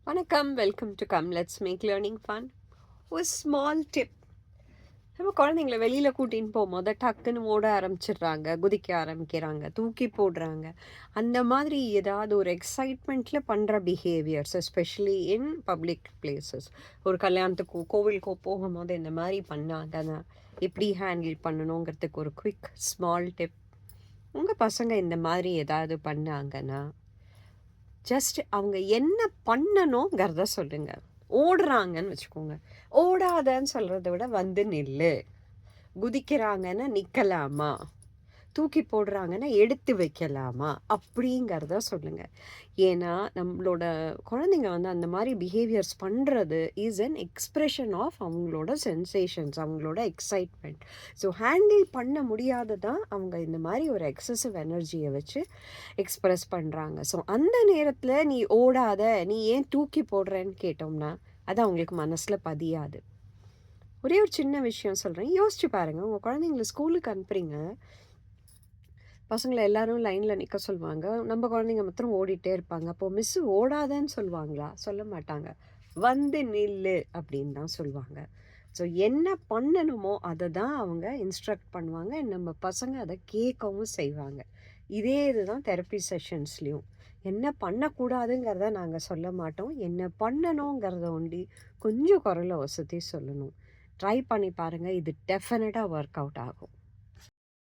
வணக்கம், welcome to come let's make learning fun. ஒரு small tip. நம்ம குழந்தைங்கள வெளியில் கூட்டின்னு போகும்போது டக்குன்னு ஓட ஆரம்பிச்சிடுறாங்க, குதிக்க ஆரம்பிக்கிறாங்க, தூக்கி போடுறாங்க. அந்த மாதிரி ஏதாவது ஒரு எக்ஸைட்மெண்ட்டில் பண்ணுற behaviours, especially in public places. ஒரு கல்யாணத்துக்கோ கோவிலுக்கோ போகும்போது இந்த மாதிரி பண்ணாங்கன்னா எப்படி ஹேண்டில் பண்ணணுங்கிறதுக்கு ஒரு குவிக் ஸ்மால் டிப். உங்கள் பசங்க இந்த மாதிரி ஏதாவது பண்ணாங்கன்னா ஜஸ்ட் அவங்க என்ன பண்ணணுங்கிறத சொல்லுங்க. ஓடுறாங்கன்னு வச்சுக்கோங்க. ஓடாதன்னு சொல்கிறத விட வந்து நில்லு. குதிக்கிறாங்கன்னா நிற்கலாமா, தூக்கி போடுறாங்கன்னா எடுத்து வைக்கலாமா அப்படிங்கிறத சொல்லுங்கள். ஏன்னா நம்மளோட குழந்தைங்க வந்து அந்த மாதிரி பிஹேவியர்ஸ் பண்ணுறது இஸ் அன் எக்ஸ்ப்ரெஷன் ஆஃப் அவங்களோட சென்சேஷன்ஸ், அவங்களோட எக்ஸைட்மெண்ட். ஸோ ஹேண்டில் பண்ண முடியாததான் அவங்க இந்த மாதிரி ஒரு எக்ஸசிவ் எனர்ஜியை வச்சு எக்ஸ்ப்ரெஸ் பண்ணுறாங்க. ஸோ அந்த நேரத்தில் நீ ஓடாத, நீ ஏன் தூக்கி போடுறேன்னு கேட்டோம்னா அது அவங்களுக்கு மனசில் பதியாது. ஒரே ஒரு சின்ன விஷயம் சொல்கிறேன், யோசிச்சு பாருங்கள். உங்கள் குழந்தைங்கள ஸ்கூலுக்கு அனுப்புறீங்க, பசங்களை எல்லாரும் லைனில் நிற்க சொல்லுவாங்க, நம்ம குழந்தைங்க மாத்திரம் ஓடிட்டே இருப்பாங்க. அப்போது மிஸ்ஸு ஓடாதன்னு சொல்லுவாங்களா? சொல்ல மாட்டாங்க. வந்து நில்லு அப்படின்னு தான் சொல்லுவாங்க. ஸோ என்ன பண்ணணுமோ அதை தான் அவங்க இன்ஸ்ட்ரக்ட் பண்ணுவாங்க. நம்ம பசங்க அதை கேட்கவும் செய்வாங்க. இதே இதுதான் தெரப்பி செஷன்ஸ்லேயும். என்ன பண்ணக்கூடாதுங்கிறத நாங்கள் சொல்ல மாட்டோம், என்ன பண்ணணுங்கிறத ஒண்டி கொஞ்சம் குரலை வசதி சொல்லணும். ட்ரை பண்ணி பாருங்கள், இது டெஃபினட்டாக ஒர்க் அவுட் ஆகும்.